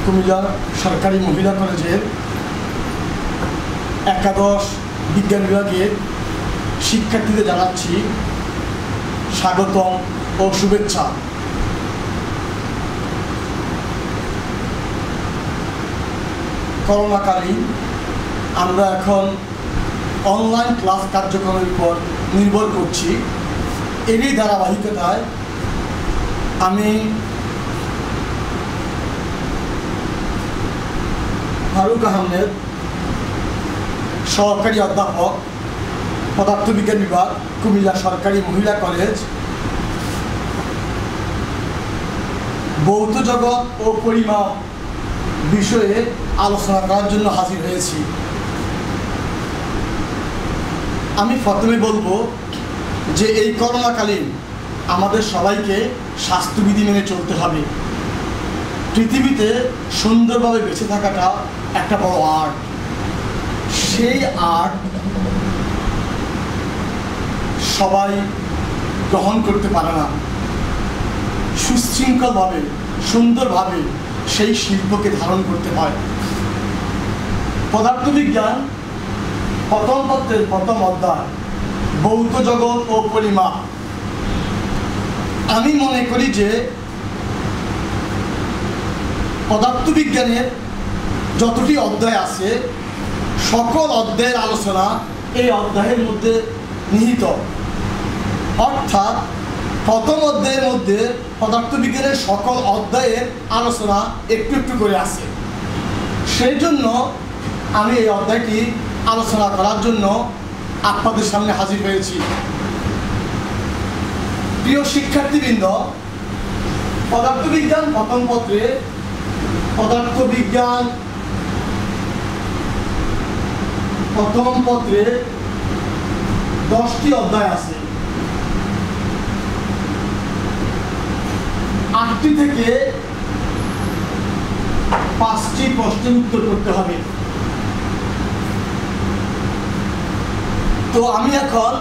কুমিল্লা সরকারি মহিলা কলেজের একাদশ বিজ্ঞান বিভাগের শিক্ষার্থীদের জানাচ্ছি স্বাগতম ও শুভেচ্ছা। করোনাকালীন আমরা এখন অনলাইন ক্লাস কার্যক্রমের উপর নির্ভর করছি। এরই ধারাবাহিকতায় আমি ফারুক আহমেদ, সহকারী অধ্যাপক, পদার্থবিজ্ঞান বিভাগ, কুমিল্লা সরকারি মহিলা কলেজ, ভৌত জগৎ ও পরিমাপ বিষয়ে আলোচনা করার জন্য হাজির হয়েছি। আমি প্রথমে বলবো যে এই করোনাকালীন আমাদের সবাইকে স্বাস্থ্যবিধি মেনে চলতে হবে। পৃথিবীতে সুন্দরভাবে বেঁচে থাকাটা একটা বড় আর্ট। সেই আর্ট সবাই গ্রহণ করতে পারে না। সুশৃঙ্খলভাবে সুন্দরভাবে সেই শিল্পকে ধারণ করতে হয়। পদার্থবিজ্ঞান প্রথম পত্রের প্রথম অধ্যায় ভৌত জগৎ ও পরিমাপ। আমি মনে করি যে পদার্থবিজ্ঞানের যতটি অধ্যায় আছে সকল অধ্যায়ের আলোচনা এই অধ্যায়ের মধ্যে নিহিত। অর্থাৎ প্রথম অধ্যায়ের মধ্যে পদার্থবিজ্ঞানের সকল অধ্যায়ের আলোচনা একটু একটু করে আছে। সেই জন্য আমি এই অধ্যায়টি আলোচনা করার জন্য আপনাদের সামনে হাজির হয়েছি। প্রিয় শিক্ষার্থীবৃন্দ, পদার্থবিজ্ঞান প্রথম পত্রে পদার্থবিজ্ঞান প্রথম পত্রে 10টি অধ্যায় আছে। 8টি থেকে 5টি প্রশ্নের উত্তর করতে হবে। তো আমি এখন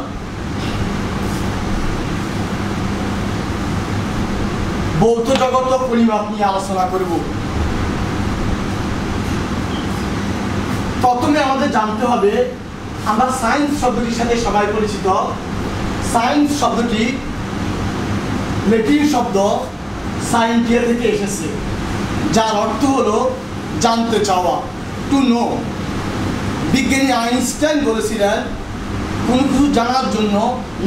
ভৌত জগৎ ও পরিমাপ নিয়ে আলোচনা করব। প্রথমে আমাদের জানতে হবে, আমরা সায়েন্স শব্দটির সাথে সবাই পরিচিত। সায়েন্স শব্দটি ল্যাটিন শব্দ সায়েন্টিয়া থেকে এসেছে, যার অর্থ হলো জানতে চাওয়া, টু নো। বিজ্ঞানী আইনস্টাইন বলেছিলেন, কোনো কিছু জানার জন্য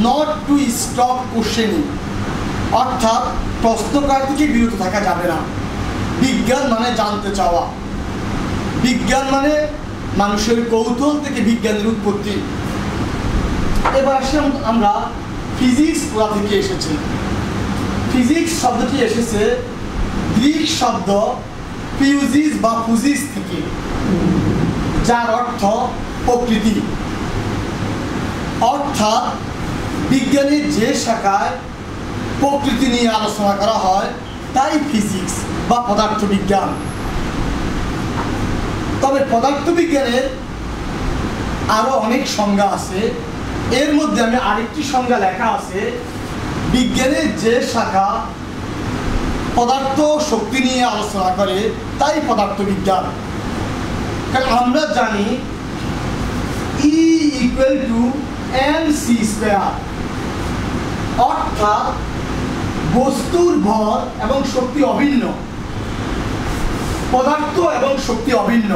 নট টু স্টপ কোশ্চেনিং, অর্থাৎ প্রশ্ন করা থেকে বিরত থাকা যাবে না। বিজ্ঞান মানে জানতে চাওয়া। বিজ্ঞান মানে মানুষের কৌতূহল থেকে বিজ্ঞানের উৎপত্তি। এবার আসলাম আমরা ফিজিক্স পড়া থেকে এসেছি। ফিজিক্স শব্দটি এসেছে গ্রিক শব্দ ফিউজিস বা ফুজিস থেকে, যার অর্থ প্রকৃতি। অর্থাৎ বিজ্ঞানের যে শাখায় প্রকৃতি নিয়ে আলোচনা করা হয় তাই ফিজিক্স বা পদার্থবিজ্ঞান। তবে পদার্থবিজ্ঞানের আরো অনেক সংজ্ঞা আছে। এর মধ্যে আমি আরেকটি সংজ্ঞা লেখা আছে, বিজ্ঞানের যে শাখা পদার্থ শক্তি নিয়ে আলোচনা করে তাই পদার্থবিজ্ঞান। কারণ আমরা জানি E=mc², অর্থাৎ বস্তুর ভর এবং শক্তি অভিন্ন, পদার্থ এবং শক্তি অভিন্ন।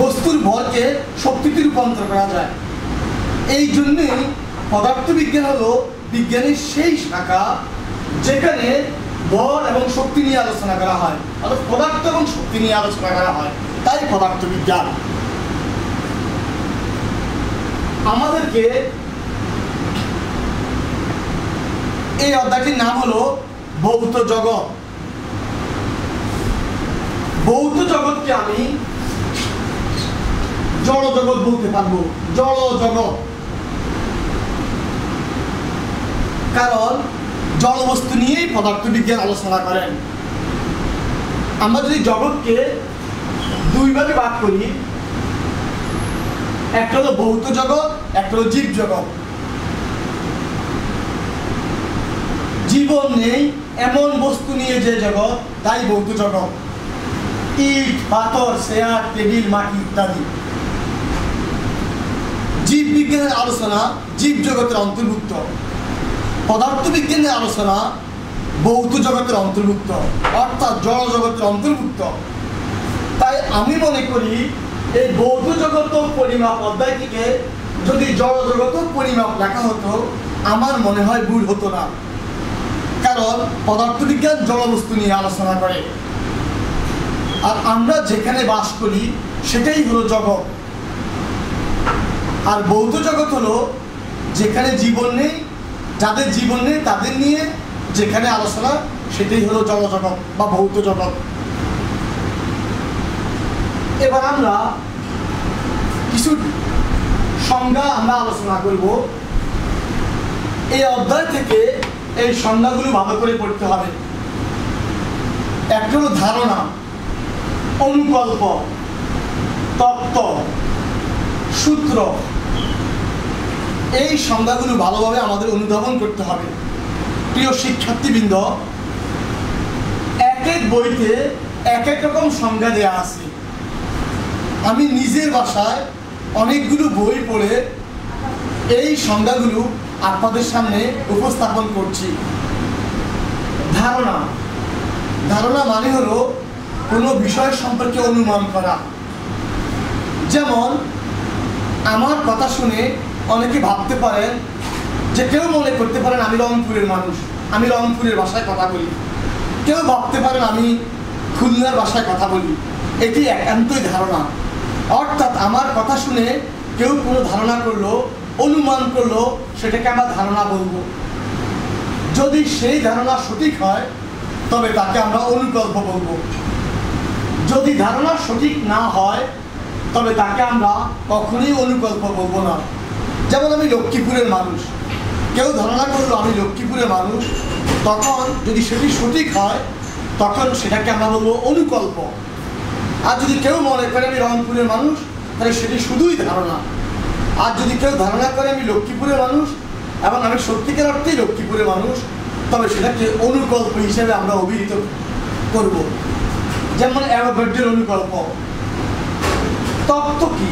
বস্তুর ভরকে শক্তিতে রূপান্তর করা যায়। এই জন্যই পদার্থবিজ্ঞান হলো বিজ্ঞানের সেই শাখা যেখানে ভর এবং শক্তি নিয়ে আলোচনা করা হয়, অর্থাৎ পদার্থ এবং শক্তি নিয়ে আলোচনা করা হয়, তাই পদার্থবিজ্ঞান। আমাদেরকে এই অধ্যায়টির নাম হলো ভৌত জগৎ। ভৌত জগৎকে আমি জড় জগৎ বলতে পারবো, জড় জগৎ। কারণ জড় বস্তু নিয়েই পদার্থবিজ্ঞান আলোচনা করেন। আমরা যদি জগৎকে দুই ভাগে ভাগ করি, একটা হলো ভৌত জগৎ, একটা হলো জীব জগৎ। জীবন নেই এমন বস্তু নিয়ে যে জগৎ, তাই ভৌত জগৎ। ইট, পাথর, চেয়ার, টেবিল, মাটি ইত্যাদি। জীব বিজ্ঞানের আলোচনা জীব জগতের অন্তর্ভুক্ত, পদার্থ বিজ্ঞানের আলোচনা ভৌত জগতের অন্তর্ভুক্ত, অর্থাৎ জড় জগতের অন্তর্ভুক্ত। তাই আমি মনে করি এই ভৌত জগৎ পরিমাপ অধ্যায়টিকে যদি জড় জগৎ পরিমাপ লেখা হতো আমার মনে হয় ভুল হতো না, কারণ পদার্থবিজ্ঞান জড় বস্তু নিয়ে আলোচনা করে, আর আমরা যেখানে বাস করি সেটাই হলো জগৎ। আর ভৌত জগৎ হলো যেখানে জীবন নেই, যাদের জীবন নেই তাদের নিয়ে যেখানে আলোচনা, সেটাই হলো জড় জগৎ বা ভৌত জগৎ। এবার আমরা কিছু সংজ্ঞা আমরা আলোচনা করব। এই অধ্যায় থেকে এই সংজ্ঞাগুলো ভালো করে পড়তে হবে। একটা হলো ধারণা, অনুকল্প, তত্ত্ব, সূত্র। এই সংজ্ঞাগুলো ভালোভাবে আমাদের অনুধাবন করতে হবে। প্রিয় শিক্ষার্থীবৃন্দ, এক এক বইতে এক এক রকম সংজ্ঞা দেওয়া আছে। আমি নিজের ভাষায় অনেকগুলো বই পড়ে এই সংজ্ঞাগুলো আপনাদের সামনে উপস্থাপন করছি। ধারণা, ধারণা মানে হলো কোনো বিষয় সম্পর্কে অনুমান করা। যেমন আমার কথা শুনে অনেকে ভাবতে পারেন যে, কেউ মনে করতে পারেন আমি রংপুরের মানুষ, আমি রংপুরের ভাষায় কথা বলি। কেউ ভাবতে পারেন আমি খুলনার ভাষায় কথা বলি। এটি একান্তই ধারণা। অর্থাৎ আমার কথা শুনে কেউ কোনো ধারণা করলো, অনুমান করলো, সেটাকে আমরা ধারণা বলবো। যদি সেই ধারণা সঠিক হয় তবে তাকে আমরা অনুকল্প বলবো। যদি ধারণা সঠিক না হয় তবে তাকে আমরা কখনোই অনুকল্প বলবো না। যেমন আমি লক্ষ্মীপুরের মানুষ, কেউ ধারণা করলো আমি লক্ষ্মীপুরের মানুষ, তখন যদি সেটি সঠিক হয় তখন সেটাকে আমরা বলবো অনুকল্প। আর যদি কেউ মনে করে আমি রংপুরের মানুষ, তাহলে সেটি শুধুই ধারণা। আর যদি কেউ ধারণা করে আমি লক্ষ্মীপুরের মানুষ এবং আমি সত্যিকার অর্থেই লক্ষ্মীপুরের মানুষ, তবে সেটাকে অনুকল্প হিসেবে আমরা অভিহিত করব। যেমন অ্যাভোগাড্রোর অনুকল্প। তত্ত্ব কি?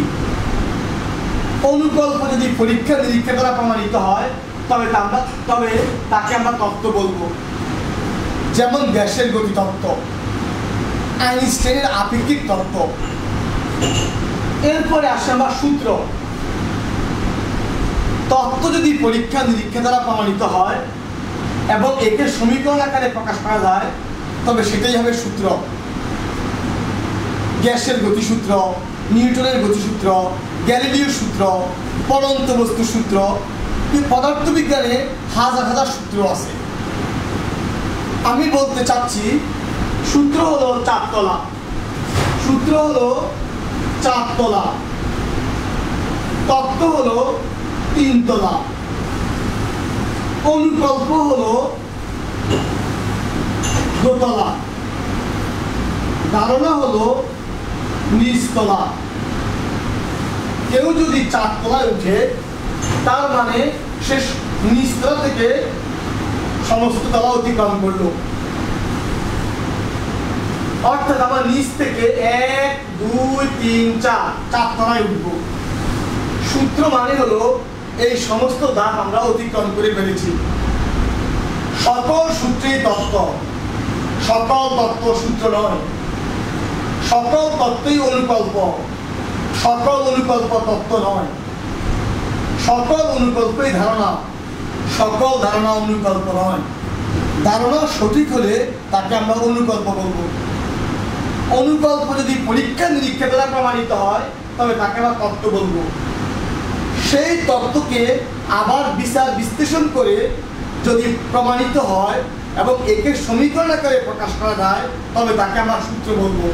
অনুকল্প যদি পরীক্ষা নিরীক্ষা দ্বারা প্রমাণিত হয় তবে তাকে আমরা তত্ত্ব বলবো। যেমন গ্যাসের গতি তত্ত্ব, আইনস্টাইনের আপেক্ষিক তত্ত্ব। এরপরে আসে আমরা সূত্র। তত্ত্ব যদি পরীক্ষা নিরীক্ষা দ্বারা প্রমাণিত হয় এবং একে সমীকরণ আকারে প্রকাশ করা যায় তবে সেটাই হবে সূত্র। গ্যাসের গতিসূত্র, নিউটনের গতিসূত্র, গ্যালিলিও সূত্র, পরন্ত বস্তু সূত্র, পদার্থবিজ্ঞানে হাজার হাজার সূত্র আছে। আমি বলতে চাচ্ছি সূত্র হলো চারতলা, সূত্র হলো চারতলা, তত্ত্ব হলো তিনতলা, অনুকল্প হলো দোতলা, ধারণা হলো নিচতলা। কেউ যদি চারতলায় উঠে তার মানে সে নিচতলা থেকে সমস্ত তলা অতিক্রম করলো। অর্থাৎ আমরা নিচ থেকে 1, 2, 3, 4 চারতলায় উঠবো। সূত্র মানে হলো এই সমস্ত ধাপ আমরা অতিক্রম করে ফেলেছি। সকল সূত্রেই তত্ত্ব, সকল তত্ত্ব সূত্র নয়। সকল তত্ত্বই অনুকল্প, সকল অনুকল্প তত্ত্ব নয়। সকল অনুকল্পই ধারণা, সকল ধারণা অনুকল্প নয়। ধারণা সঠিক হলে তাকে আমরা অনুকল্প বলবো। অনুকল্প যদি পরীক্ষা নিরীক্ষা দ্বারা প্রমাণিত হয় তবে তাকে আমরা তত্ত্ব বলবো। সেই তত্ত্বকে আবার বিচার বিশ্লেষণ করে যদি প্রমাণিত হয় এবং একে সমীকরণ আকারে প্রকাশ করা যায় তবে তাকে আমরা সূত্র বলবো।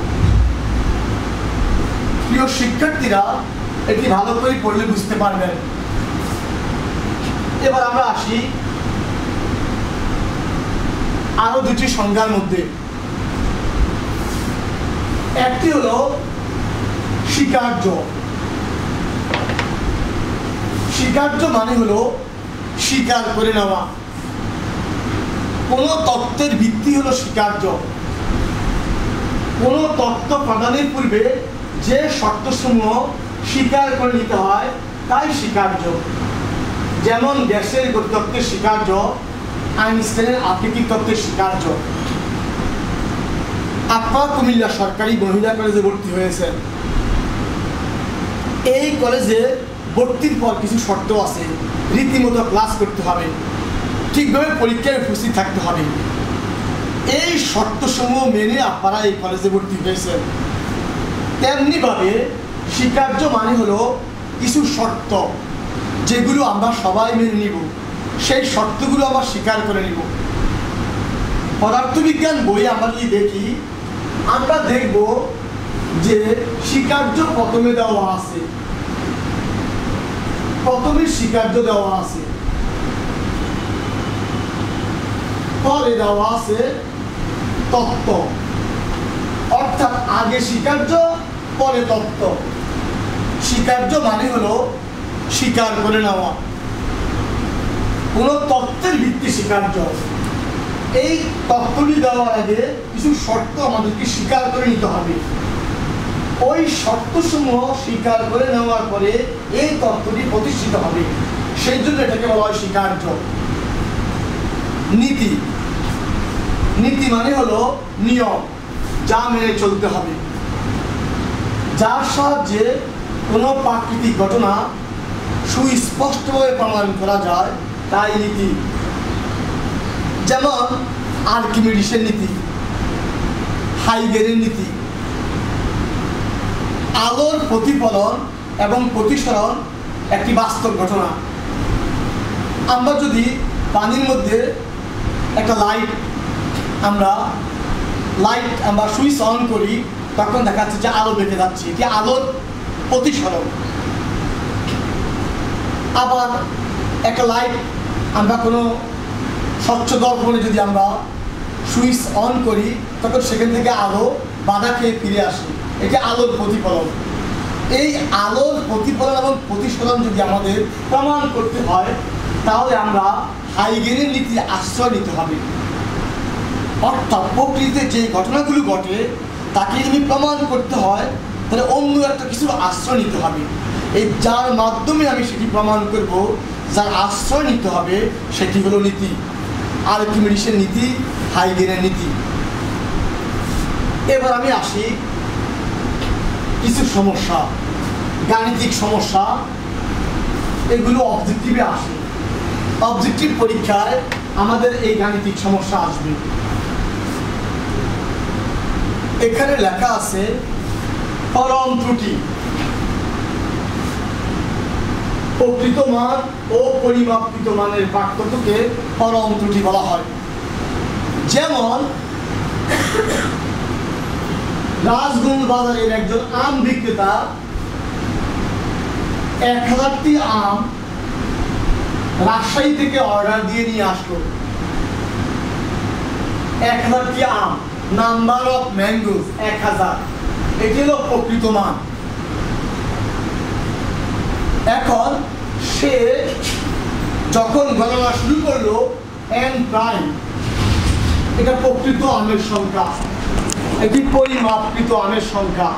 প্রিয় শিক্ষার্থীরা, এটি ভালো করে পড়লে বুঝতে পারবেন। এবার আমরা আসি আরো দুটি সংজ্ঞার মধ্যে। একটি হলো স্বীকার্য। স্বীকার্য মানে হলো স্বীকার করে নেওয়া। কোনো তত্ত্বের ভিত্তি হলো স্বীকার্য। কোনো তত্ত্ব প্রদানের পূর্বে যে শর্তসমূহ স্বীকার করে নিতে হয় তাই স্বীকার্য। যেমন গ্যাসের গতিতত্ত্বের স্বীকার্য, আইনস্টাইনের আপেক্ষিক তত্ত্বের স্বীকার্য। আপনারা কুমিল্লা সরকারি মহিলা কলেজে ভর্তি হয়েছেন। এই কলেজে ভর্তির পর কিছু শর্ত আছে। রীতিমতো ক্লাস করতে হবে, ঠিকভাবে পরীক্ষায় উপস্থিত থাকতে হবে। এই শর্তসমূহ মেনে আপনারা এই কলেজে ভর্তি হয়েছেন। তেমনিভাবে স্বীকার্য মানে হলো কিছু শর্ত যেগুলো আমরা সবাই মেনে নিব, সেই শর্তগুলো আমরা স্বীকার করে নিব। পদার্থবিজ্ঞান বই আমরা যদি দেখি, আমরা দেখব যে স্বীকার্য প্রথমে দেওয়া আছে, প্রথমে স্বীকার্য দেওয়া আছে, পরে দেওয়া আছে তত্ত্ব, অর্থাৎ আগে স্বীকার্য পরে তত্ত্ব। স্বীকার্য মানে হলো স্বীকার করে নেওয়া, কোনো তত্ত্বের ভিত্তি স্বীকার্য। এই তত্ত্বটি দেওয়ার আগে কিছু শর্ত আমাদেরকে স্বীকার করে নিতে হবে। ওই শর্তসমূহ স্বীকার করে নেওয়ার পরে এই তত্ত্বটি প্রতিষ্ঠিত হবে, সেই জন্য এটাকে বলা হয় স্বীকার্য। নীতি, নীতি মানে হলো নিয়ম, যা মেনে চলতে হবে, যার সাহায্যে কোনো প্রাকৃতিক ঘটনা সুস্পষ্টভাবে প্রমাণ করা যায়, তাই নীতি। যেমন আর্কিমিডিসের নীতি, হাইগেনের নীতি। আলোর প্রতিফলন এবং প্রতিসরণ একটি বাস্তব ঘটনা। আমরা যদি পানির মধ্যে একটা লাইট আমরা সুইচ অন করি, তখন দেখা যাচ্ছে যে আলো বেঁকে যাচ্ছে, এটি আলোর প্রতিসরণ। আবার একটা লাইট আমরা কোনো স্বচ্ছ দর্পণে যদি আমরা সুইচ অন করি, তখন সেখান থেকে আলো বাধা খেয়ে ফিরে আসে, এটি আলোর প্রতিফলন। এই আলোর প্রতিফলন এবং প্রতিসরণ যদি আমাদের প্রমাণ করতে হয়, তাহলে আমরা হাইগেনের নীতি আশ্রয় নিতে হবে। অর্থাৎ প্রকৃতিতে যে ঘটনাগুলো ঘটে তাকে যদি প্রমাণ করতে হয়, তাহলে অন্য একটা কিছুর আশ্রয় নিতে হবে। এই যার মাধ্যমে আমি সেটি প্রমাণ করব, যার আশ্রয় নিতে হবে, সেটি হলো নীতি। আর্কিমিডিসের নীতি, হাইগেনের নীতি। এবার আমি আসি কিছু সমস্যা, গাণিতিক সমস্যা। এগুলো অবজেক্টিভে আসে, অবজেক্টিভ পরীক্ষায় আমাদের এই গাণিতিক সমস্যা আসবে। এখানে লেখা আছে পরম ত্রুটি। প্রকৃত মান ও পরিমাপকৃত মানের পার্থক্যকে পরম ত্রুটি বলা হয়। যেমন রাজগঞ্জ বাজারের একজন আম বিক্রেতা 1000টি আম রাজশাহী থেকে অর্ডার দিয়ে নিয়ে আসলো। 1000টি আম, নাম্বার অফ ম্যাঙ্গোস 1000, এটি হলো প্রকৃত মান। এখন সে যখন গণনা শুরু করলো n প্রাইম, এটা প্রকৃত আমের সংখ্যা, এটি পরিমাপকৃত আমের সংখ্যা।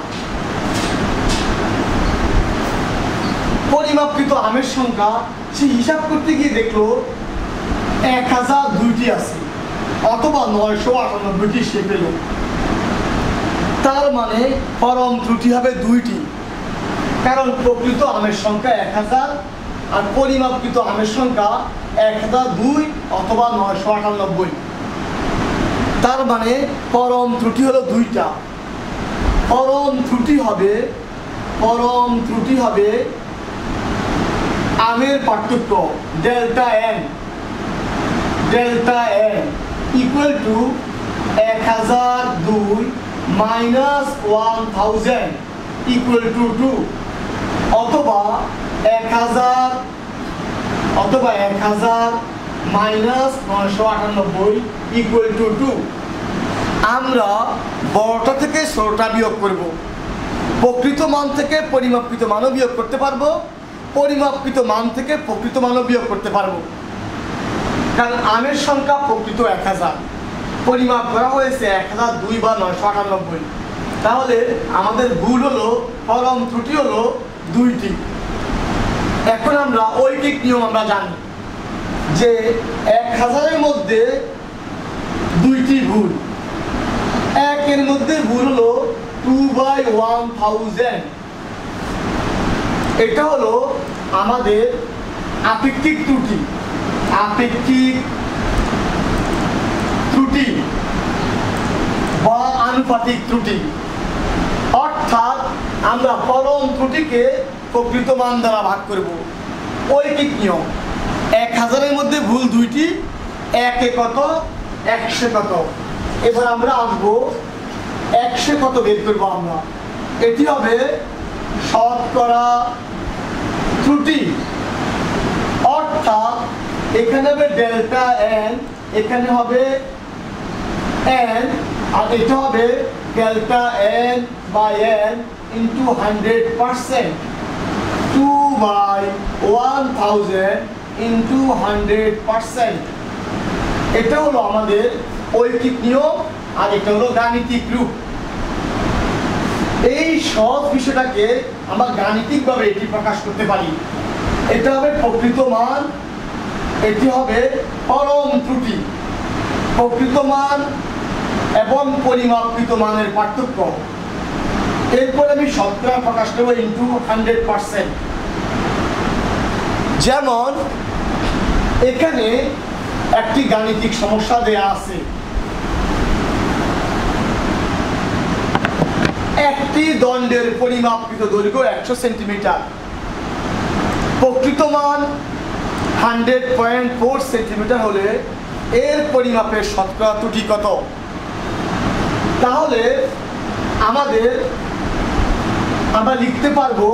পরিমাপকৃত আমের সংখ্যা সে হিসাব করতে গিয়ে দেখলো 1002টি আছে, অথবা 998টি সে পেল। তার মানে পরম ত্রুটি হবে 2টি, কারণ প্রকৃত আমের সংখ্যা 1000 আর পরিমাপকৃত আমের সংখ্যা 1002 অথবা 998। তার মানে পরম ত্রুটি হলো 2টা। পরম ত্রুটি হবে আমের পার্থক্য delta n equal to 1002 minus 1000 equal to 2, অথবা 1000 মাইনাস 998 ইকুয়াল টু 2। আমরা বড়টা থেকে ছোটটা বিয়োগ করব, প্রকৃত মান থেকে পরিমাপকৃত মানও বিয়োগ করতে পারবো, পরিমাপকৃত মান থেকে প্রকৃত মানও বিয়োগ করতে পারবো। কারণ আমের সংখ্যা প্রকৃত 1000, পরিমাপ করা হয়েছে 1002 বা 998। তাহলে আমাদের ভুল হলো, পরম ত্রুটি হলো 2টি। এখন আমরা ঐকিক নিয়ম আমরা জানি যে 1000-এর মধ্যে 2টি ভুল। 1-এর মধ্যে ভুল হলো 2/1000। এটা হলো আমাদের আপেক্ষিক ত্রুটি, আপেক্ষিক ত্রুটি বা আনুপাতিক ত্রুটি। অর্থাৎ আমরা পরম ত্রুটিকে প্রকৃত মান দ্বারা ভাগ করব। ঐকিক নিয়ম, 1000-এর মধ্যে ভুল 2টি, 1-এ কত, 100 কত। এবার আমরা আসবো 100 কত বের করবো আমরা। এটি হবে শতকরা ত্রুটি। অর্থাৎ এখানে হবে ডেল্টা এন, এখানে হবে এন, আর এটা হবে delta n by n into 100%, 2/1000 into 100%। এটা হলো আমাদের ঐকিক নিয়ম, আর এটা হলো গাণিতিক রূপ। এই সহজ বিষয়টাকে আমরা গাণিতিকভাবে এটি প্রকাশ করতে পারি। এটা হবে প্রকৃত মান, এটি হবে পরম ত্রুটি। প্রকৃত মান এবং পরিমাপকৃত মানের পার্থক্য। এরপর আমি শতকরা প্রকাশ করব ইন্টু 100%। যেমন এখানে একটি গাণিতিক সমস্যা দেয়া আছে। একটি দণ্ডের পরিমাপকৃত দৈর্ঘ্য 100 সেন্টিমিটার, প্রকৃত মান 100.4 সেন্টিমিটার হলে এর পরিমাপের শতকরা ত্রুটি কত? তাহলে আমরা লিখতে পারবো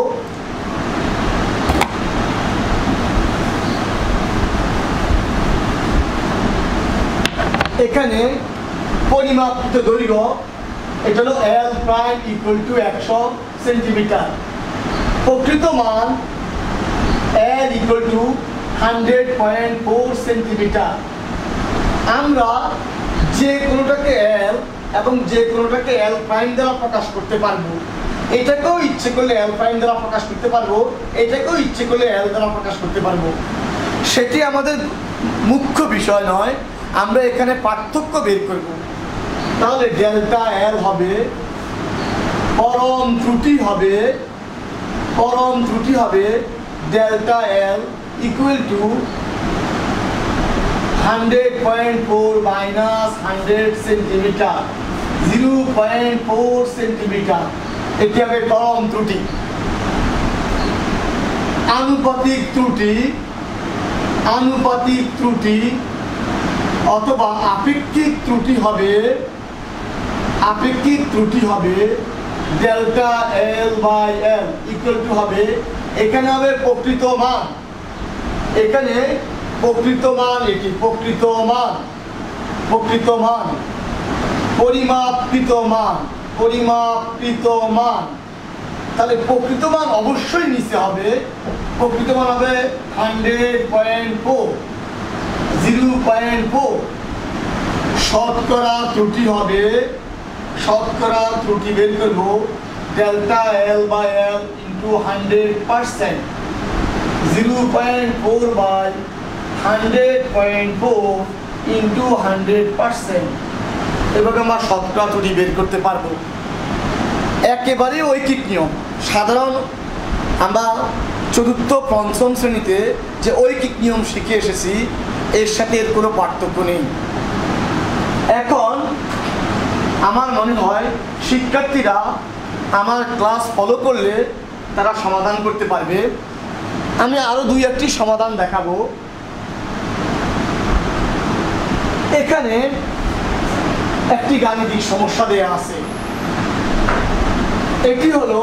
এখানে পরিমাপকৃত দৈর্ঘ্য, এটা হলো L prime equal to 100 centimetre, প্রকৃত মান L ইকুয়াল টু 100.4 সেন্টিমিটার। আমরা যে কোনোটাকে L এবং যে কোনোটাকে L প্রাইম দ্বারা প্রকাশ করতে পারবো। এটাকেও ইচ্ছে করলে L প্রাইম দ্বারা প্রকাশ করতে পারবো, এটাকেও ইচ্ছে করলে L দ্বারা প্রকাশ করতে পারবো। সেটি আমাদের মুখ্য বিষয় নয়, আমরা এখানে পার্থক্য বের করব। তাহলে ডেল্টা L হবে, পরম ত্রুটি হবে delta L equal two 100.4 minus 100 centimetre, 0.4 centimetre. এটি হবে পরম ত্রুটি। আনুপাতিক ত্রুটি অথবা আপেক্ষিক ত্রুটি হবে delta L by L equal to হবে, এখানে হবে প্রকৃত মান, এখানে প্রকৃত মান, এটি প্রকৃত মান, পরিমাপকৃত মান। তাহলে প্রকৃত মান অবশ্যই নিচে হবে, প্রকৃত মান হবে 100.4, 0.4। শতকরা ত্রুটি বের করবো delta L by L into 100%, 0.4 by 100.4 into 100%। এভাবে আমরা শতকরা ত্রুটি বের করতে পারবো। একেবারে ঐকিক নিয়ম। সাধারণ আমরা চতুর্থ পঞ্চম শ্রেণীতে যে ঐকিক নিয়ম শিখে এসেছি, এর সাথে এর কোনো পার্থক্য নেই। এখন আমার মনে হয় শিক্ষার্থীরা আমার ক্লাস ফলো করলে তারা সমাধান করতে পারবে। আমি আরো 2-1টি সমাধান দেখাবো। এখানে একটি গাণিতিক সমস্যা দেয়া আছে। এটি হলো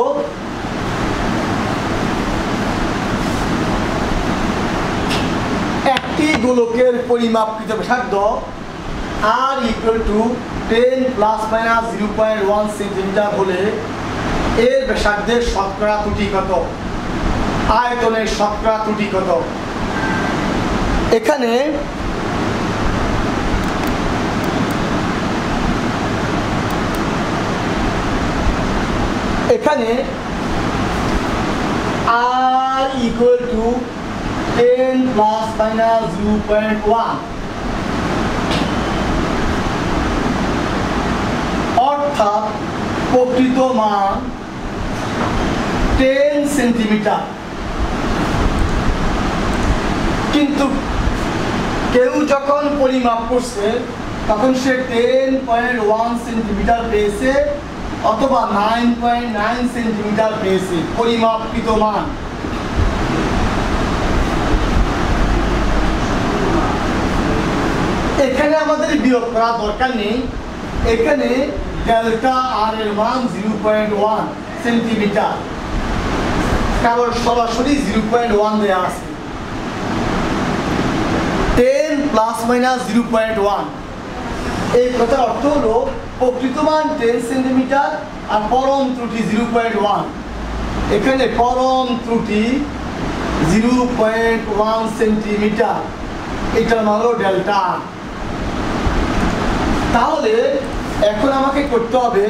একটি গোলকের পরিমাপকৃত ব্যাসার্ধ R equal to 10 plus minus 0.1 centimetre হলে এর ব্যাসার্ধের শতকরা ত্রুটি কত? আয়তনের শতকরা ত্রুটি কত? এখানে এখানে r equal to 10 plus minus 0.1 অর্থাৎ প্রকৃত মান 10 সেন্টিমিটার। কিন্তু কেউ যখন পরিমাপ করছে তখন সে 10.1 সেন্টিমিটার পেয়েছে অথবা 9.9 সেন্টিমিটার পেয়েছে পরিমাপকৃত মান। এখানে আমাদের বিয়োগ করা দরকার নেই, এখানে ডেল্টা আর এর মান 0.1 সেন্টিমিটার, কারণ সরাসরি 0.1 দেওয়া আছে। 10 প্লাস মাইনাস 0.1 এই কথার অর্থ হলো প্রকৃত মান 10 সেন্টিমিটার আর পরম ত্রুটি 0.1। এখানে পরম ত্রুটি 0.1 সেন্টিমিটার, এটার মান হলো ডেল্টা। তাহলে এখন আমাকে করতে হবে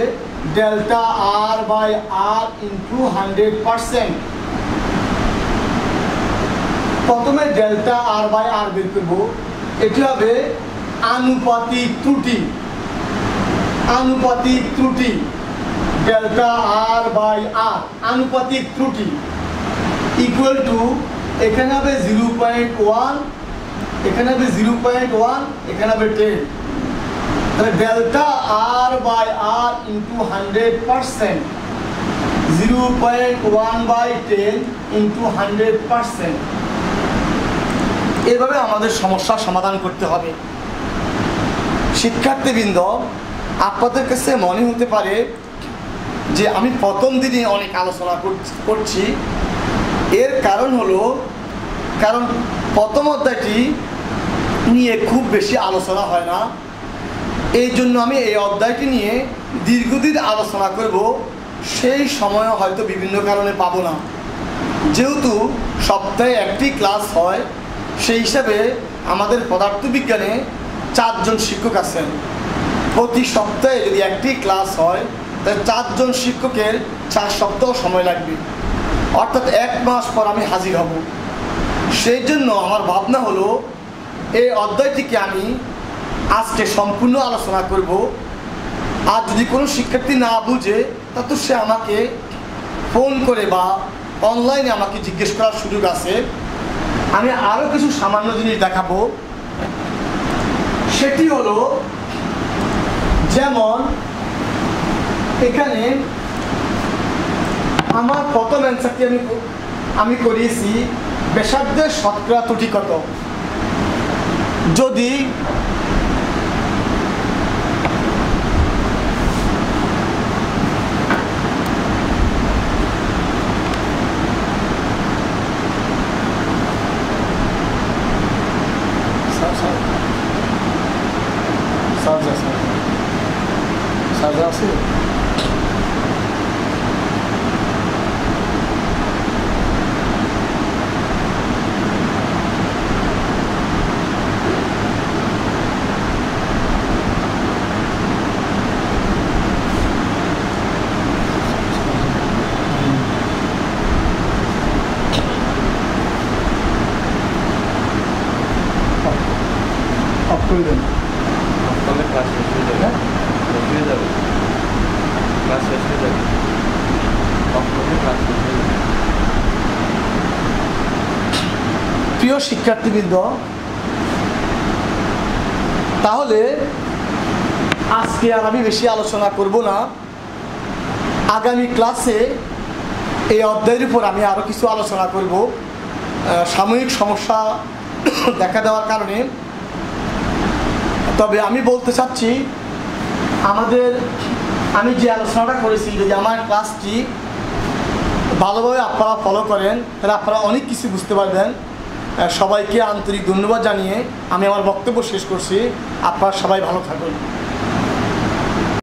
delta R by R into 100%। প্রথমে ডেল্টা আর বাই আর বের করবো, এটি হবে আনুপাতিক ত্রুটি। আনুপাতিক ত্রুটি ডেল্টা আর বাই আর আনুপাতিক ত্রুটি ইকুয়াল টু এখানে হবে 0.1, এখানে হবে 0.1, এখানে হবে 10। তাহলে delta R by R into 100%, 0.1 by 10 into 100%। এভাবে আমাদের সমস্যার সমাধান করতে হবে। শিক্ষার্থীবৃন্দ, আপনাদের কাছে মনে হতে পারে যে আমি প্রথম দিনই অনেক আলোচনা করছি। এর কারণ হলো কারণ প্রথম অধ্যায়টি নিয়ে খুব বেশি আলোচনা হয় না, এই জন্য আমি এই অধ্যায়টি নিয়ে দীর্ঘদিন আলোচনা করব, সেই সময় হয়তো বিভিন্ন কারণে পাবো না। যেহেতু সপ্তাহে একটি ক্লাস হয়, সেই হিসাবে আমাদের পদার্থবিজ্ঞানে 4 জন শিক্ষক আছেন। প্রতি সপ্তাহে যদি একটি ক্লাস হয় তাহলে 4 জন শিক্ষকের 4 সপ্তাহ সময় লাগবে, অর্থাৎ 1 মাস পর আমি হাজির হব। সেই জন্য আমার ভাবনা হলো এই অধ্যায়টিকে আমি আজকে সম্পূর্ণ আলোচনা করব। আর যদি কোনো শিক্ষার্থী না বুঝে তা তো সে আমাকে ফোন করে বা অনলাইনে আমাকে জিজ্ঞেস করার সুযোগ আছে। আমি আরও কিছু সামান্য জিনিস দেখাবো। সেটি হলো যেমন এখানে আমার প্রথম অ্যান্সারটি আমি করিয়েছি ব্যাসার্ধের শতকরা ত্রুটি কত। যদি আছে অফ করে দেন। ক্লাস শেষ হয়ে যাবে, ক্লাস শেষ হয়ে যাবে, ক্লাস শেষ হয়ে যাবে। প্রিয় শিক্ষার্থীবৃন্দ, তাহলে আজকে আর আমি বেশি আলোচনা করব না। আগামী ক্লাসে এই অধ্যায়ের উপর আমি আরও কিছু আলোচনা করব। সাময়িক সমস্যা দেখা দেওয়ার কারণে। তবে আমি বলতে চাচ্ছি আমি যে আলোচনাটা করেছি, যদি আমার ক্লাসটি ভালোভাবে আপনারা ফলো করেন তাহলে আপনারা অনেক কিছু বুঝতে পারবেন। সবাইকে আন্তরিক ধন্যবাদ জানিয়ে আমি আমার বক্তব্য শেষ করছি। আপনারা সবাই ভালো থাকুন।